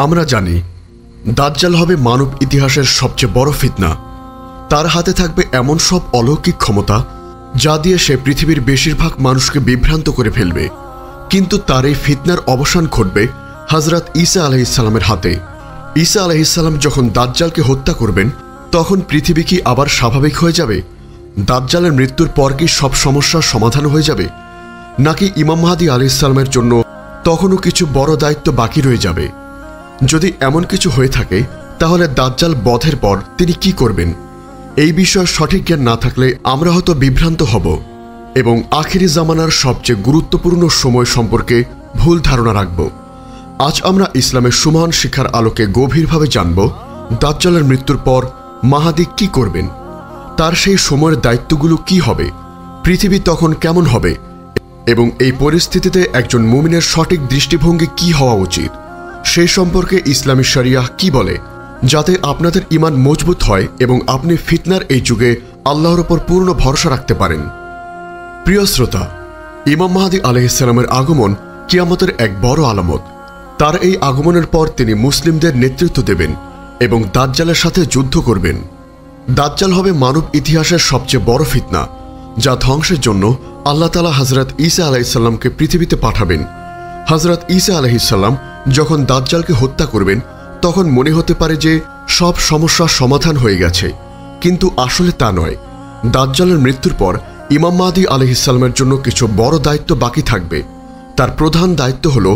আমরা জানি দাজ্জাল হবে মানব ইতিহাসের সবচেয়ে বড় ফিতনা। তার হাতে থাকবে এমন সব অলৌকিক ক্ষমতা যা দিয়ে সে পৃথিবীর বেশিরভাগ মানুষকে বিভ্রান্ত করে ফেলবে। কিন্তু তার এই ফিতনার অবসান ঘটবে হযরত ঈসা আলাইহিসসালামের হাতে। ঈসা আলাইহিসসালাম যখন দাজ্জালকে হত্যা করবেন তখন পৃথিবী কি আবার স্বাভাবিক হয়ে যাবে? দাজ্জালের মৃত্যুর পর কি সব সমস্যার সমাধান হয়ে যাবে, নাকি ইমাম মাহদী আলাইহিসসালামের জন্য তখনও কিছু বড় দায়িত্ব বাকি রয়ে যাবে? যদি এমন কিছু হয়ে থাকে তাহলে দাজ্জাল বধের পর তিনি কি করবেন? এই বিষয়ে সঠিক জ্ঞান না থাকলে আমরা হয়তো বিভ্রান্ত হব এবং আখিরি জামানার সবচেয়ে গুরুত্বপূর্ণ সময় সম্পর্কে ভুল ধারণা রাখব। আজ আমরা ইসলামের সুমহান শিক্ষার আলোকে গভীরভাবে জানব দাজ্জালের মৃত্যুর পর মাহদী কি করবেন, তার সেই সময়ের দায়িত্বগুলো কি হবে, পৃথিবী তখন কেমন হবে এবং এই পরিস্থিতিতে একজন মুমিনের সঠিক দৃষ্টিভঙ্গি কি হওয়া উচিত সেই সম্পর্কে ইসলামী শরিয়াহ কি বলে, যাতে আপনাদের ঈমান মজবুত হয় এবং আপনি ফিতনার এই যুগে আল্লাহর উপর পূর্ণ ভরসা রাখতে পারেন। প্রিয় শ্রোতা, ইমাম মাহদী আলাইহিসসালামের আগমন কিয়ামতের এক বড় আলামত। তার এই আগমনের পর তিনি মুসলিমদের নেতৃত্ব দেবেন এবং দাজ্জালের সাথে যুদ্ধ করবেন। দাজ্জাল হবে মানব ইতিহাসের সবচেয়ে বড় ফিতনা, যা ধ্বংসের জন্য আল্লাহ তাআলা হযরত ঈসা আলাইহিসসালামকে পৃথিবীতে পাঠাবেন। হযরত ঈসা আলাইহিসসালাম যখন দাজ্জালকে হত্যা করবেন তখন মনে হতে পারে যে সব সমস্যার সমাধান হয়ে গেছে, কিন্তু আসলে তা নয়। দাজ্জালের মৃত্যুর পর ইমাম মাহদী আলাইহিসসালামের জন্য কিছু বড় দায়িত্ব বাকি থাকবে। তার প্রধান দায়িত্ব হল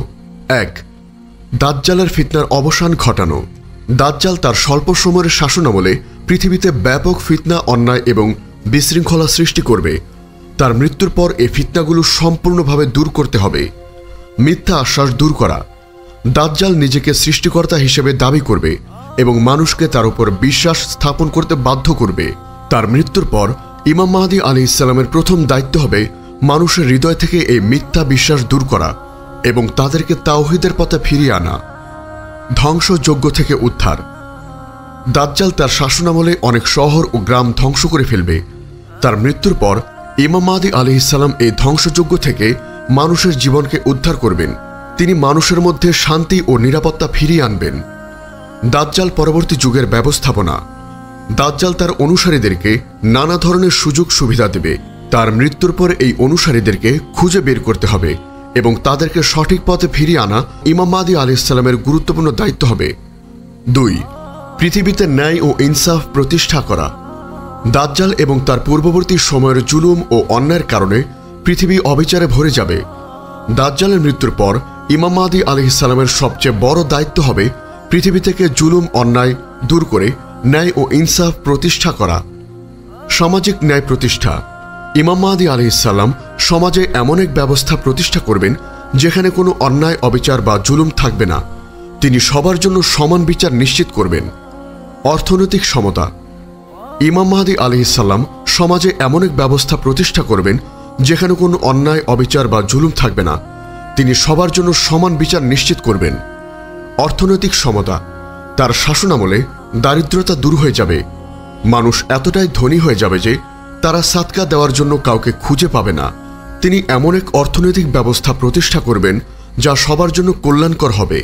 ১. দাজ্জালের ফিতনার অবসান ঘটানো। দাজ্জাল তার স্বল্প সময়ের শাসনামলে পৃথিবীতে ব্যাপক ফিতনা, অন্যায় এবং বিশৃঙ্খলা সৃষ্টি করবে। তার মৃত্যুর পর এই ফিতনাগুলো সম্পূর্ণভাবে দূর করতে হবে। মিথ্যা আশ্বাস দূর করা। দাজ্জাল নিজেকে সৃষ্টিকর্তা হিসেবে দাবি করবে এবং মানুষকে তার উপর বিশ্বাস স্থাপন করতে বাধ্য করবে। তার মৃত্যুর পর ইমাম মাহদী আলাইহিসসালামের প্রথম দায়িত্ব হবে মানুষের হৃদয় থেকে এই মিথ্যা বিশ্বাস দূর করা এবং তাদেরকে তাওহীদের পথে ফিরিয়ে আনা। ধ্বংসযজ্ঞ থেকে উদ্ধার। দাজ্জাল তার শাসনামলে অনেক শহর ও গ্রাম ধ্বংস করে ফেলবে। তার মৃত্যুর পর ইমাম মাহদী আলাইহিসসালাম এই ধ্বংসযজ্ঞ থেকে মানুষের জীবনকে উদ্ধার করবেন। তিনি মানুষের মধ্যে শান্তি ও নিরাপত্তা ফিরিয়ে আনবেন। দাজ্জাল পরবর্তী যুগের ব্যবস্থাপনা। দাজ্জাল তার অনুসারীদেরকে নানা ধরনের সুযোগ সুবিধা দেবে। তার মৃত্যুর পর এই অনুসারীদেরকে খুঁজে বের করতে হবে এবং তাদেরকে সঠিক পথে ফিরিয়ে আনা ইমাম মাহদী আলাইহিসসালামের গুরুত্বপূর্ণ দায়িত্ব হবে। ২. পৃথিবীতে ন্যায় ও ইনসাফ প্রতিষ্ঠা করা। দাজ্জাল এবং তার পূর্ববর্তী সময়ের জুলুম ও অন্যায়ের কারণে পৃথিবী অবিচারে ভরে যাবে। দাজ্জালের মৃত্যুর পর ইমাম মাহদী আলাইহিসসালামের সবচেয়ে বড় দায়িত্ব হবে পৃথিবী থেকে জুলুম, অন্যায় দূর করে ন্যায় ও ইনসাফ প্রতিষ্ঠা করা। সামাজিক ন্যায় প্রতিষ্ঠা। ইমাম মাহদী আলাইহিসসালাম সমাজে এমন এক ব্যবস্থা প্রতিষ্ঠা করবেন যেখানে কোনো অন্যায়, অবিচার বা জুলুম থাকবে না। তিনি সবার জন্য সমান বিচার নিশ্চিত করবেন। অর্থনৈতিক সমতা। ইমাম মাহদী আলাইহিসসালাম সমাজে এমন এক ব্যবস্থা প্রতিষ্ঠা করবেন যেখানে কোনো অন্যায়, অবিচার বা জুলুম থাকবে না। তিনি সবার জন্য সমান বিচার নিশ্চিত করবেন। অর্থনৈতিক সমতা। তার শাসনামলে দারিদ্রতা দূর হয়ে যাবে। মানুষ এতটাই ধনী হয়ে যাবে যে তারা সাদকা দেওয়ার জন্য কাউকে খুঁজে পাবে না। তিনি এমন এক অর্থনৈতিক ব্যবস্থা প্রতিষ্ঠা করবেন যা সবার জন্য কল্যাণকর হবে।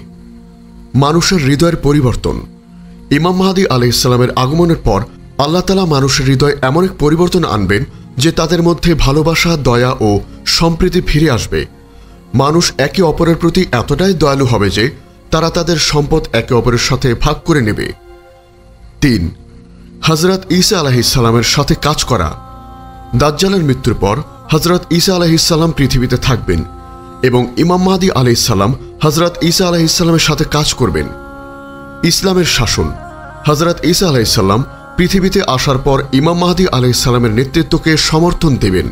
মানুষের হৃদয়ের পরিবর্তন। ইমাম মাহদী আলাইহিসসালামের আগমনের পর আল্লাহ তাআলা মানুষের হৃদয়ে এমন এক পরিবর্তন আনবেন যে তাদের মধ্যে ভালোবাসা, দয়া ও সম্প্রীতি ফিরে আসবে। মানুষ একে অপরের প্রতি এতটাই দয়ালু হবে যে তারা তাদের সম্পদ একে অপরের সাথে ভাগ করে নেবে। ৩. হযরত ঈসা আলাইহিসসালামের সাথে কাজ করা। দাজ্জালের মৃত্যুর পর হযরত ঈসা আলাইহিসসালাম পৃথিবীতে থাকবেন এবং ইমাম মাহদী আলাইহিসসালাম হযরত ঈসা আলাইহিসসালামের সাথে কাজ করবেন। ইসলামের শাসন। হযরত ঈসা আলাইহিসসালাম পৃথিবীতে আসার পর ইমাম মাহদী আলাইহিসসালামের নেতৃত্বকে সমর্থন দেবেন।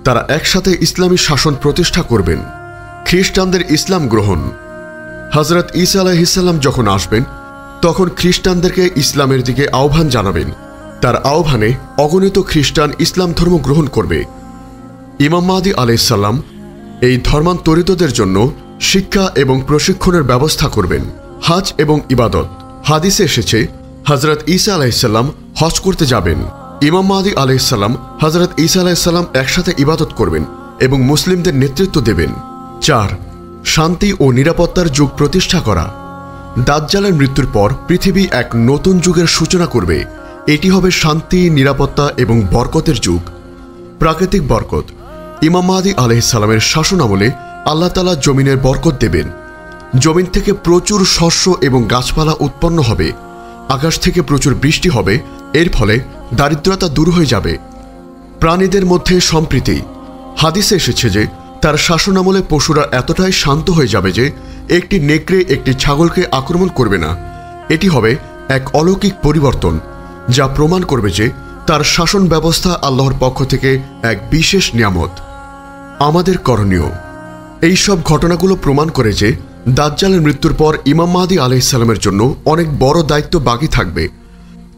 তারা একসাথে ইসলামী শাসন প্রতিষ্ঠা করবেন। খ্রিস্টানদের ইসলাম গ্রহণ। হযরত ঈসা আলাইহিসসালাম যখন আসবেন তখন খ্রিস্টানদেরকে ইসলামের দিকে আহ্বান জানাবেন। তার আহ্বানে অগণিত খ্রিস্টান ইসলাম ধর্ম গ্রহণ করবে। ইমাম মাহদী আলাইহিসসালাম এই ধর্মান্তরিতদের জন্য শিক্ষা এবং প্রশিক্ষণের ব্যবস্থা করবেন। হজ এবং ইবাদত। হাদিসে এসেছে হযরত ঈসা আলাইহিসসালাম হজ করতে যাবেন। ইমাম মাহদী আলাইহিসসালাম হযরত ঈসা আলাইহিসসালাম একসাথে ইবাদত করবেন এবং মুসলিমদের নেতৃত্ব দেবেন। ৪. শান্তি ও নিরাপত্তার যুগ প্রতিষ্ঠা করা। দাজ্জালের মৃত্যুর পর পৃথিবী এক নতুন যুগের সূচনা করবে। এটি হবে শান্তি, নিরাপত্তা এবং বরকতের যুগ। প্রাকৃতিক বরকত। ইমাম মাহদী আলাইহিস সালামের শাসন আমলে আল্লাহ তাআলা জমিনের বরকত দেবেন। জমিন থেকে প্রচুর শস্য এবং গাছপালা উৎপন্ন হবে। আকাশ থেকে প্রচুর বৃষ্টি হবে। এর ফলে দারিদ্রতা দূর হয়ে যাবে। প্রাণীদের মধ্যে সম্প্রীতি। হাদিসে এসেছে যে তার শাসন আমলে পশুরা এতটাই শান্ত হয়ে যাবে যে একটি নেকড়ে একটি ছাগলকে আক্রমণ করবে না। এটি হবে এক অলৌকিক পরিবর্তন, যা প্রমাণ করবে যে তার শাসন ব্যবস্থা আল্লাহর পক্ষ থেকে এক বিশেষ নিয়ামত। আমাদের করণীয়। এই সব ঘটনাগুলো প্রমাণ করে যে দাজ্জালের মৃত্যুর পর ইমাম মাহদী আলাইহিস সালামের জন্য অনেক বড় দায়িত্ব বাকি থাকবে।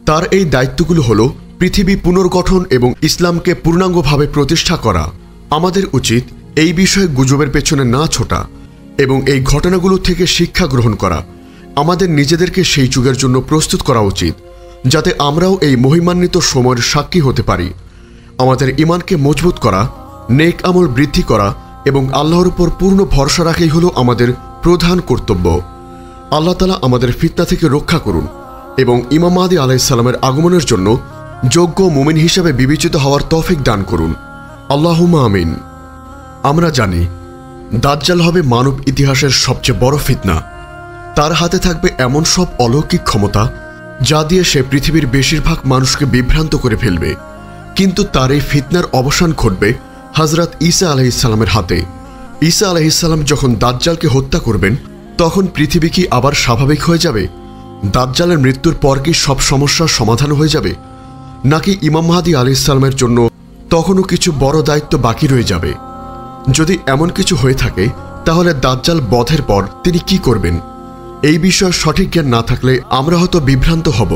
তার এই দায়িত্বগুলো হলো পৃথিবী পুনর্গঠন এবং ইসলামকে পূর্ণাঙ্গভাবে প্রতিষ্ঠা করা। আমাদের উচিত এই বিষয়ে গুজবের পেছনে না ছোটা এবং এই ঘটনাগুলো থেকে শিক্ষা গ্রহণ করা। আমাদের নিজেদেরকে সেই যুগের জন্য প্রস্তুত করা উচিত, যাতে আমরাও এই মহিমান্বিত সময়ের সাক্ষী হতে পারি। আমাদের ঈমানকে মজবুত করা, নেক আমল বৃদ্ধি করা এবং আল্লাহর উপর পূর্ণ ভরসা রাখাই হলো আমাদের প্রধান কর্তব্য। আল্লাহ তাআলা আমাদের ফিতনা থেকে রক্ষা করুন এবং ইমাম মাহদী আলাইহিস সালামের আগমনের জন্য যোগ্য মুমিন হিসেবে বিবেচিত হওয়ার তৌফিক দান করুন। আল্লাহুম্মা আমিন। আমরা জানি দাজ্জাল হবে মানব ইতিহাসের সবচেয়ে বড় ফিতনা। তার হাতে থাকবে এমন সব অলৌকিক ক্ষমতা যা দিয়ে সে পৃথিবীর বেশিরভাগ মানুষকে বিভ্রান্ত করে ফেলবে। কিন্তু তার এই ফিতনার অবসান ঘটবে হযরত ঈসা আলাইহিস সালামের হাতে। ঈসা আলাইহিস সালাম যখন দাজ্জালকে হত্যা করবেন, তখন পৃথিবী কি আবার স্বাভাবিক হয়ে যাবে? দাজ্জালের মৃত্যুর পর কি সব সমস্যার সমাধান হয়ে যাবে, নাকি ইমাম মাহদী আলাইহিস সালামের জন্য তখনও কিছু বড় দায়িত্ব বাকি রয়ে যাবে? যদি এমন কিছু হয়ে থাকে, তাহলে দাজ্জাল বধের পর তিনি কি করবেন? এই বিষয়ে সঠিক জ্ঞান না থাকলে আমরা হয়তো বিভ্রান্ত হব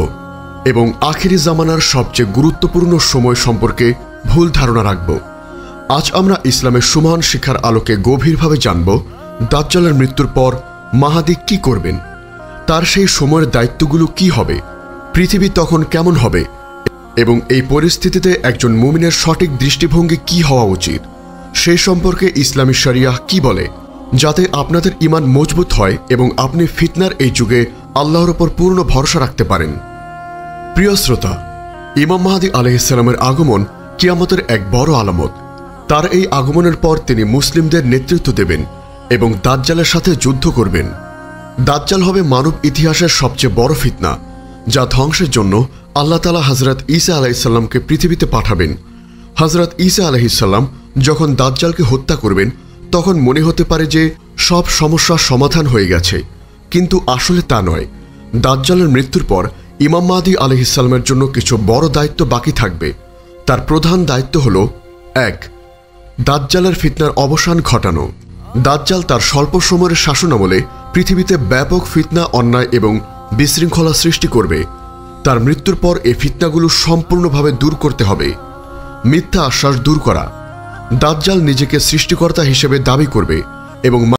এবং আখিরি জামানার সবচেয়ে গুরুত্বপূর্ণ সময় সম্পর্কে ভুল ধারণা রাখব। আজ আমরা ইসলামের সুমহান শিক্ষার আলোকে গভীরভাবে জানব দাজ্জালের মৃত্যুর পর মাহদী কি করবেন, তার সেই সময়ের দায়িত্বগুলো কি হবে, পৃথিবী তখন কেমন হবে এবং এই পরিস্থিতিতে একজন মুমিনের সঠিক দৃষ্টিভঙ্গি কি হওয়া উচিত, সেই সম্পর্কে ইসলামী শরিয়াহ কি বলে, যাতে আপনাদের ঈমান মজবুত হয় এবং আপনি ফিতনার এই যুগে আল্লাহর উপর পূর্ণ ভরসা রাখতে পারেন। প্রিয় শ্রোতা, ইমাম মাহদী আলাইহিস সালামের আগমন কিয়ামতের এক বড় আলামত। তার এই আগমনের পর তিনি মুসলিমদের নেতৃত্ব দেবেন এবং দাজ্জালের সাথে যুদ্ধ করবেন। দাজ্জাল হবে মানব ইতিহাসের সবচেয়ে বড় ফিতনা, যা ধ্বংসের জন্য আল্লাহ তাআলা হযরত ঈসা আলাইহিস সালামকে পৃথিবীতে পাঠাবেন। হযরত ঈসা আলাইহিস সালাম যখন দাজ্জালকে হত্যা করবেন, তখন মনে হতে পারে যে সব সমস্যার সমাধান হয়ে গেছে, কিন্তু আসলে তা নয়। দাজ্জালের মৃত্যুর পর ইমাম মাহদী আলাইহিস সালামের জন্য কিছু বড় দায়িত্ব বাকি থাকবে। তার প্রধান দায়িত্ব হল ১. দাজ্জালের ফিতনার অবসান ঘটানো। দাজ্জাল তার স্বল্প সময়ের শাসনামলে পৃথিবীতে ব্যাপক ফিতনা, অন্যায় এবং বিশৃঙ্খলা সৃষ্টি করবে। তার মৃত্যুর পর এই ফিতনাগুলো সম্পূর্ণভাবে দূর করতে হবে। মিথ্যা আশ্বাস দূর করা। দাজ্জাল নিজেকে সৃষ্টিকর্তা হিসেবে দাবি করবে এবং